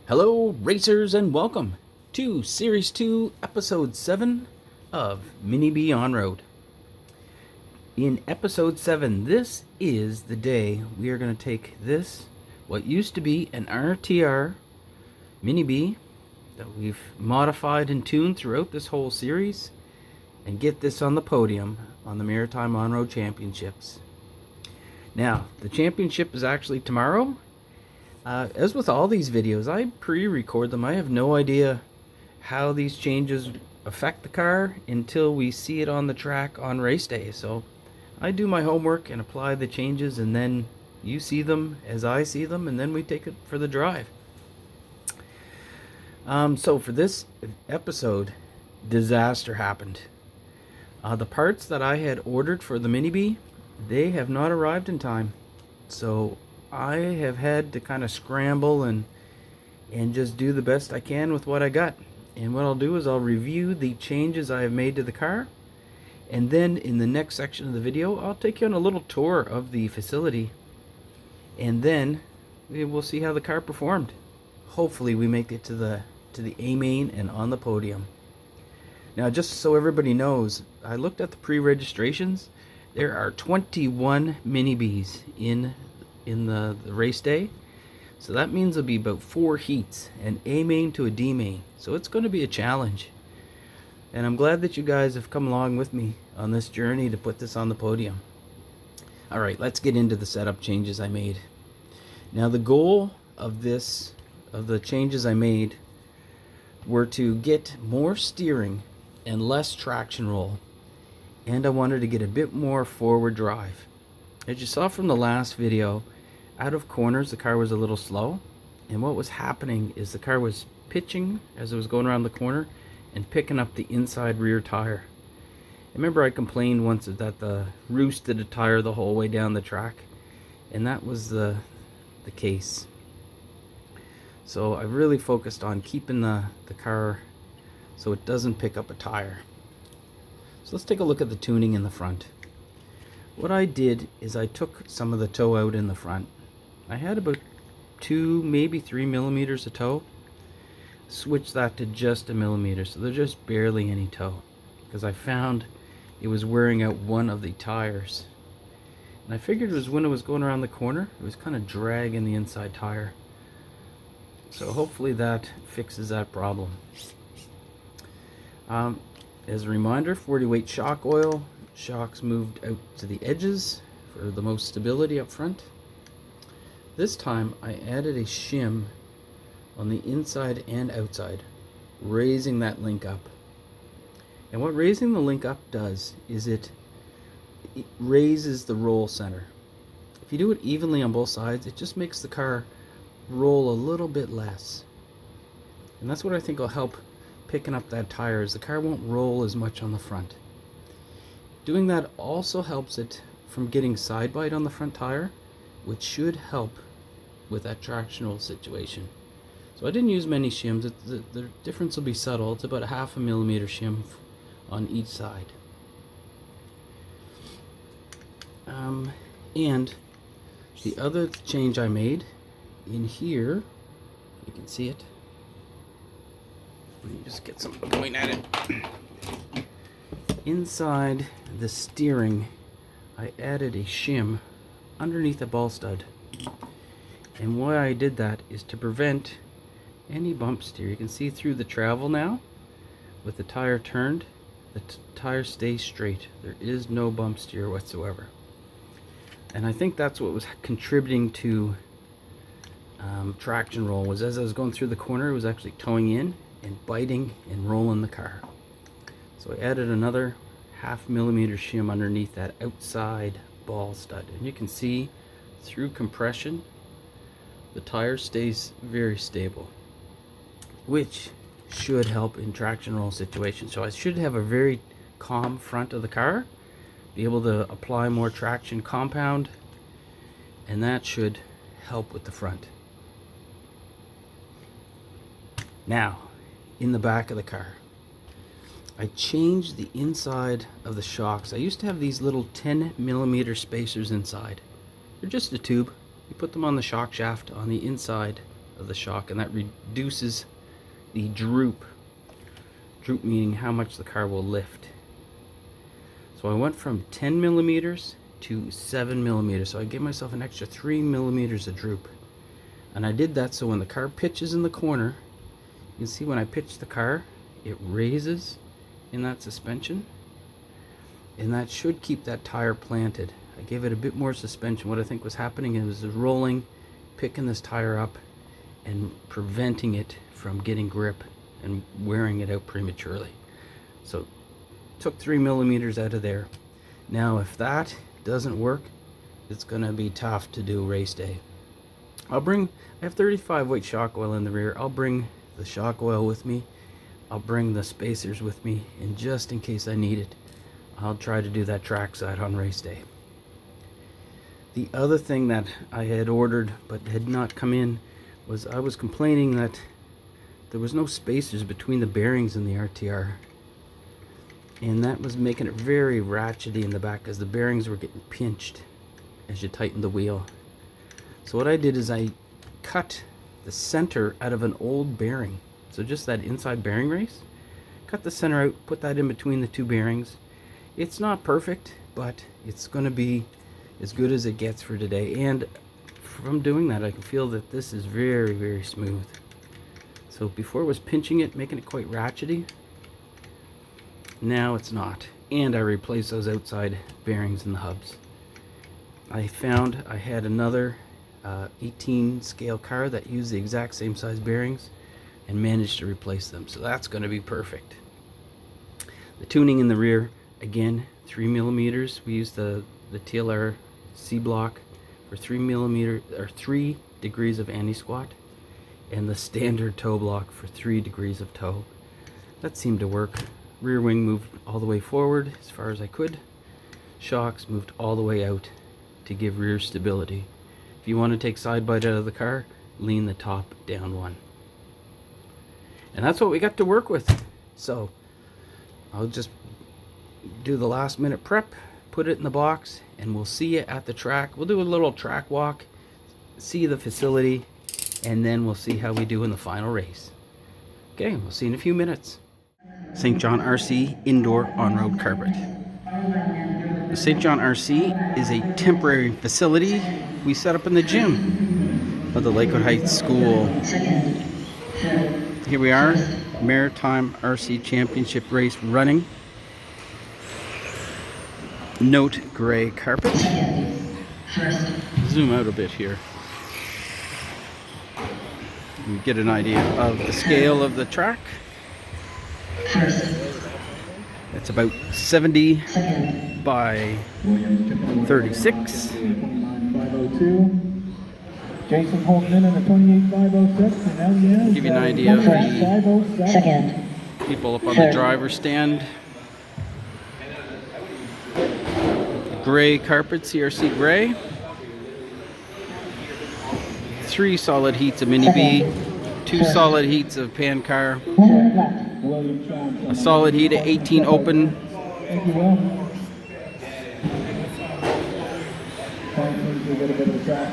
Hello, racers, and welcome to Series 2, Episode 7 of Mini-B On-Road. In Episode 7, this is the day we are going to take this, what used to be an RTR Mini-B that we've modified and tuned throughout this whole series, and get this on the podium on the Maritime Onroad Championships. Now, the championship is actually tomorrow. As with all these videos, I pre-record them. I have no idea how these changes affect the car until we see it on the track on race day. So I do my homework and apply the changes, and then you see them as I see them, and then we take it for the drive. So for this episode, disaster happened. The parts that I had ordered for the Mini-B, they have not arrived in time. So I have had to kind of scramble and just do the best I can with what I got. And what I'll do is I'll review the changes I have made to the car, and then in the next section of the video I'll take you on a little tour of the facility, and then we'll see how the car performed. Hopefully we make it to the A-Main and on the podium. Now, just so everybody knows, I looked at the pre-registrations. There are 21 Mini-Bs in the race day, so that means there'll be about 4 heats, an A-Main to a D-Main, so it's going to be a challenge, and I'm glad that you guys have come along with me on this journey to put this on the podium. Alright, let's get into the setup changes I made. Now, the goal of the changes I made were to get more steering and less traction roll, and I wanted to get a bit more forward drive. As you saw from the last video, out of corners the car was a little slow, and what was happening is the car was pitching as it was going around the corner and picking up the inside rear tire. Remember, I complained once that the roost did a tire the whole way down the track, and that was the case. So I really focused on keeping the car so it doesn't pick up a tire. So let's take a look at the tuning in the front. What I did is I took some of the toe out in the front. I had about 2, maybe 3 millimeters of toe. Switched that to just a millimeter, so there's just barely any toe, because I found it was wearing out one of the tires. And I figured it was when it was going around the corner, it was kind of dragging the inside tire. So hopefully that fixes that problem. As a reminder, 40 weight shock oil. Shocks moved out to the edges for the most stability up front. This time I added a shim on the inside and outside, raising that link up. And what raising the link up does is it raises the roll center. If you do it evenly on both sides, it just makes the car roll a little bit less. And that's what I think will help picking up that tire, is the car won't roll as much on the front. Doing that also helps it from getting side bite on the front tire, which should help with that traction roll situation. So I didn't use many shims. The difference will be subtle. It's about a 0.5 millimeter shim on each side. And the other change I made in here, you can see it. Let me just get some point at it. Inside the steering, I added a shim underneath the ball stud. And why I did that is to prevent any bump steer. You can see through the travel now, with the tire turned, the tire stays straight. There is no bump steer whatsoever. And I think that's what was contributing to traction roll, was as I was going through the corner, it was actually towing in and biting and rolling the car. So I added another 0.5 millimeter shim underneath that outside ball stud, and you can see through compression the tire stays very stable, which should help in traction roll situations. So I should have a very calm front of the car, be able to apply more traction compound, and that should help with the front. Now, in the back of the car, I changed the inside of the shocks. I used to have these little 10 millimeter spacers inside. They're just a tube. You put them on the shock shaft on the inside of the shock, and that reduces the droop. Droop meaning how much the car will lift. So I went from 10 millimeters to 7 millimeters. So I gave myself an extra 3 millimeters of droop. And I did that so when the car pitches in the corner, you can see when I pitch the car, it raises in that suspension. And that should keep that tire planted. I gave it a bit more suspension. What I think was happening is rolling, picking this tire up, and preventing it from getting grip and wearing it out prematurely. So took 3 millimeters out of there. Now if that doesn't work, it's gonna be tough to do race day. I have 35 weight shock oil in the rear. I'll bring the shock oil with me. I'll bring the spacers with me, and just in case I need it, I'll try to do that trackside on race day. The other thing that I had ordered but had not come in was I was complaining that there was no spacers between the bearings in the RTR. And that was making it very ratchety in the back because the bearings were getting pinched as you tighten the wheel. So what I did is I cut the center out of an old bearing. So just that inside bearing race. Cut the center out, put that in between the two bearings. It's not perfect, but it's going to be as good as it gets for today. And from doing that, I can feel that this is very, very smooth. So before it was pinching it, making it quite ratchety. Now it's not. And I replaced those outside bearings in the hubs. I found I had another 18 scale car that used the exact same size bearings and managed to replace them. So that's going to be perfect. The tuning in the rear, again, 3 millimeters. We used the TLR C block for 3 degrees of anti-squat, and the standard toe block for 3 degrees of toe. That seemed to work. Rear wing moved all the way forward as far as I could. Shocks moved all the way out to give rear stability. If you want to take side bite out of the car, lean the top down one. And that's what we got to work with. So I'll just do the last minute prep, put it in the box, and we'll see you at the track. We'll do a little track walk, see the facility, and then we'll see how we do in the final race. Okay, we'll see you in a few minutes. St. John RC Indoor On-Road Carpet. The St. John RC is a temporary facility we set up in the gym of the Lakewood Heights School. Here we are, Maritime RC Championship Race running. Note gray carpet. Zoom out a bit here. You get an idea of the scale of the track. It's about 70 by 36. Jason holding in a 28.506, and now he is. Give you an idea of the people up on the driver's stand. Gray carpet, CRC gray. 3 solid heats of Mini-B. 2 solid heats of pan car. A solid heat of 18 open.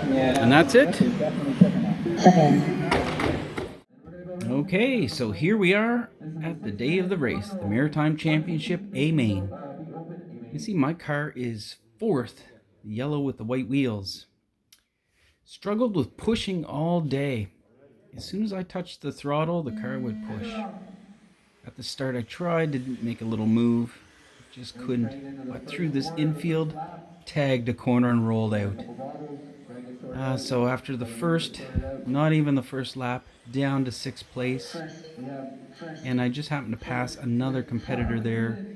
And that's it. Okay, so here we are at the day of the race, the Maritime Championship A-Main. You see my car is 4th, yellow with the white wheels. Struggled with pushing all day. As soon as I touched the throttle, the car would push. At the start I tried to make a little move, just couldn't. But through this infield, tagged a corner and rolled out. So after the first, not even the first lap, down to 6th place. And I just happened to pass another competitor there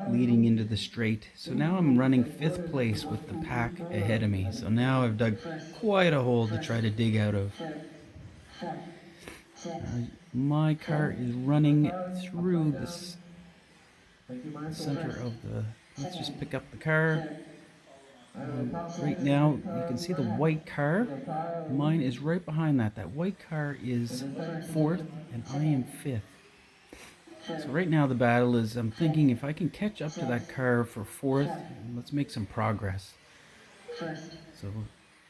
leading into the straight. So now I'm running 5th place with the pack ahead of me. So now I've dug quite a hole to try to dig out of. My car is running through this center of the... Let's just pick up the car. Right now, you can see the white car. Mine is right behind that. That white car is 4th, and I am 5th. So right now the battle is, I'm thinking if I can catch up to that car for 4th, let's make some progress. So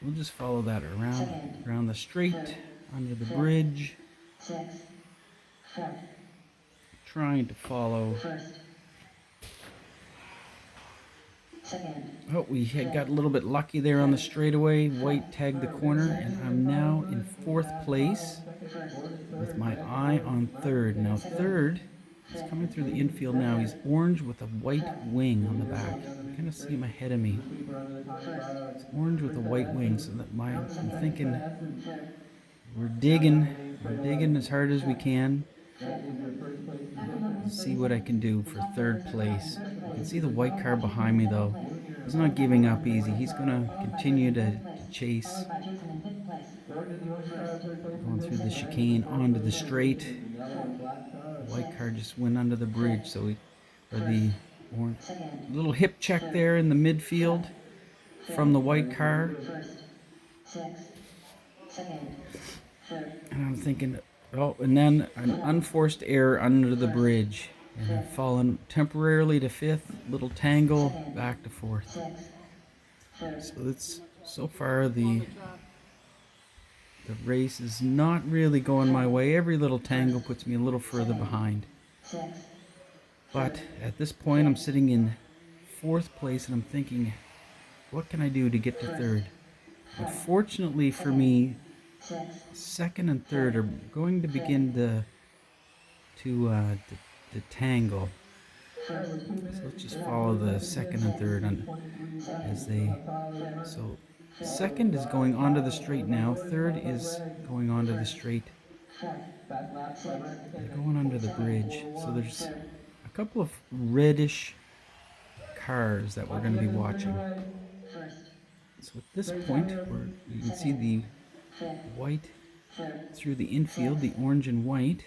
we'll just follow that around the straight. under the bridge, sixth, fourth, trying to follow. first, second, Oh, we had got a little bit lucky there on the straightaway. White tagged the corner, and I'm now in 4th place first, with my eye on 3rd. Now 3rd is coming through the infield now. He's orange with a white wing on the back. You kind of see him ahead of me. It's orange with a white wing, so that I'm thinking third, we're digging as hard as we can. See what I can do for 3rd place. You can see the white car behind me though. He's not giving up easy. He's gonna continue to chase. followed by Jason in fifth place, Going through the chicane onto the straight. The white car just went under the bridge, so the orange second, little hip check there in the midfield from the white car. first, sixth, second, third, And I'm thinking, oh, and then an unforced error under the bridge. And I've fallen temporarily to 5th, little tangle, back to 4th. sixth, third, So it's, so far the race is not really going my way. Every little tangle puts me a little further behind. sixth, But at this point I'm sitting in 4th place and I'm thinking, what can I do to get to 3rd? But fortunately for me, sixth, 2nd and 3rd are going to begin to tangle. So let's just follow the 2nd and 3rd as they. So 2nd is going onto the straight now. 3rd is going onto the straight. They're going under the bridge. So there's a couple of reddish cars that we're going to be watching. So at this point, you can see the white through the infield, the orange and white.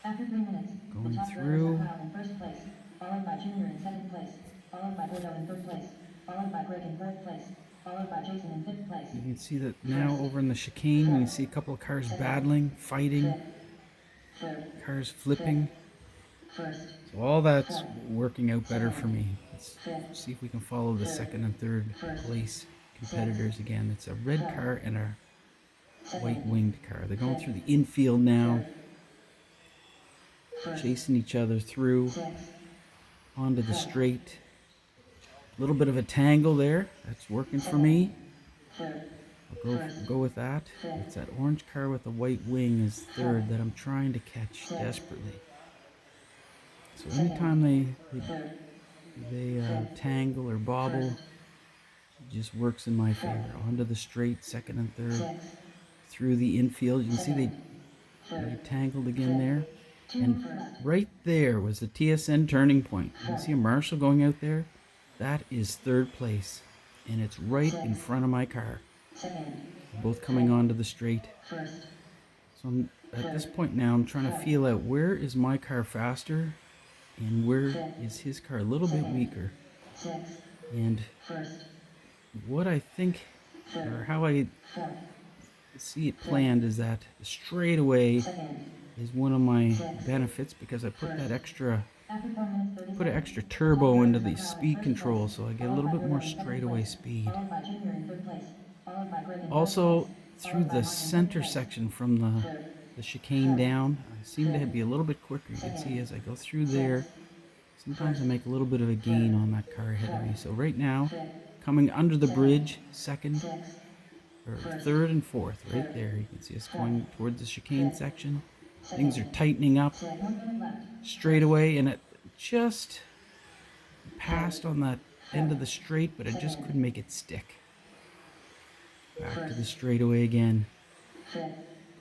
After 3 minutes, Going the top through. rowers are Kyle in first place, followed by Junior in second place, followed by Bordeaux in third place, followed by Greg in fourth place, followed by Jason in fifth place. You can see that now over in the chicane, you can see a couple of cars battling, fighting, Third, cars flipping. first, So all that's working out better for me. Let's see if we can follow the 2nd and 3rd place competitors again. It's a red car and a white winged car. They're going through the infield now, chasing each other through onto the straight. A little bit of a tangle there. That's working for me. I'll go with that. It's that orange car with the white wing is 3rd that I'm trying to catch desperately. So anytime they tangle or bobble, it just works in my favor. Onto the straight, 2nd and 3rd, through the infield. You can see they tangled again there. And right there was the TSN turning point. You can see a Marshall going out there. That is 3rd place. And it's right in front of my car. Both coming onto the straight. So at this point now, I'm trying to feel out where is my car faster and where is his car a little bit weaker. And what I think, or how I see it planned, is that the straightaway is one of my benefits because I put that extra turbo into the speed control, so I get a little bit more straightaway speed. Also, through the center section from the chicane down, I seem to be a little bit quicker. You can see as I go through there, sometimes I make a little bit of a gain on that car ahead of me. So right now, coming under the bridge, 2nd, or 3rd and 4th, right there. You can see us going towards the chicane section. Things are tightening up straight away, and it just passed on that end of the straight, but I just couldn't make it stick. Back to the straightaway again.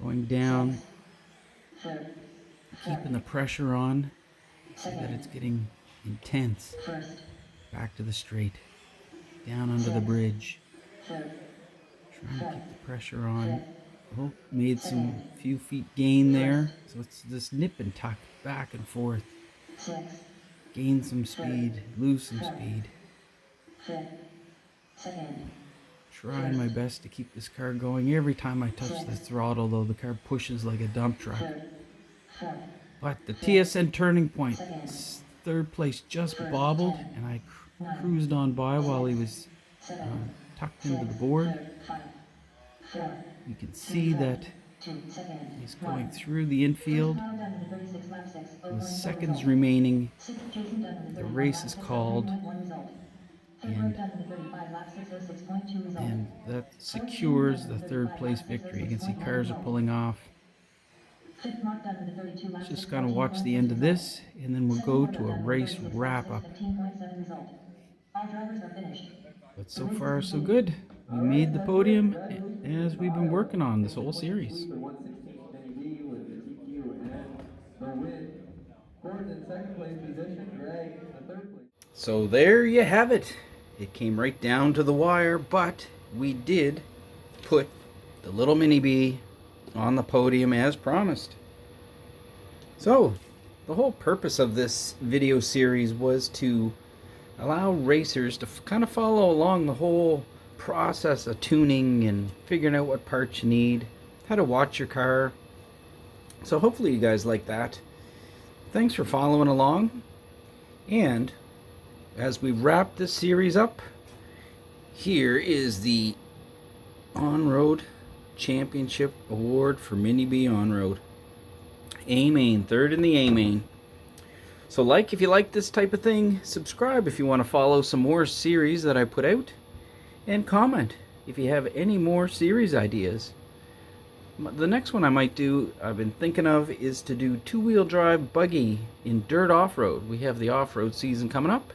Going down, keeping the pressure on, see that it's getting intense. Back to the straight, down under the bridge. Trying to keep the pressure on. Oh, made some few feet gain there. So it's this nip and tuck back and forth. Gain some speed, lose some speed. Trying my best to keep this car going. Every time I touch the throttle though, the car pushes like a dump truck. But the TSN turning point, 3rd place, just bobbled, and I cruised on by while he was tucked into the board. You can see that 2 seconds. He's 1. going through the infield. First Colin done with the 36 lap 6, With 0.4 seconds result. remaining, Jason done with the the 35 race lap is 6, called, 0.1 result. Third and done with the 35 lap 6, 6.2 result. and that Fourth secures done the with the third 35 place lap 6, victory. You can see 6.1 cars are result. pulling off. Fifth Mark done with the 32 lap 6, Just gonna 14.6 watch the end of result. this, and then we'll Second go Mark to a done with the race 36 lap wrap 6, up. 15.7 result. All drivers are finished. But The so race is far so concluded. good. We made the podium as we've been working on this whole series. The 116 Mini-B with the TQ and the win. Gordon in second place position, Greg in third place. So there you have it. It came right down to the wire, but we did put the little Mini-B on the podium as promised. So the whole purpose of this video series was to allow racers to kind of follow along the whole process of tuning and figuring out what parts you need, how to watch your car. So hopefully you guys like that. Thanks for following along. And as we wrap this series up, here is the On-Road Championship Award for Mini-B On-Road. A-Main, third in the A-Main. So like if you like this type of thing, subscribe if you want to follow some more series that I put out, and comment if you have any more series ideas. The next one I might do, I've been thinking of, is to do two-wheel drive buggy in dirt off-road. We have the off-road season coming up,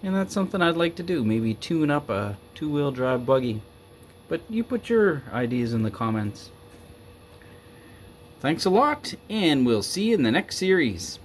and that's something I'd like to do, maybe tune up a two-wheel drive buggy. But you put your ideas in the comments. Thanks a lot, and we'll see you in the next series.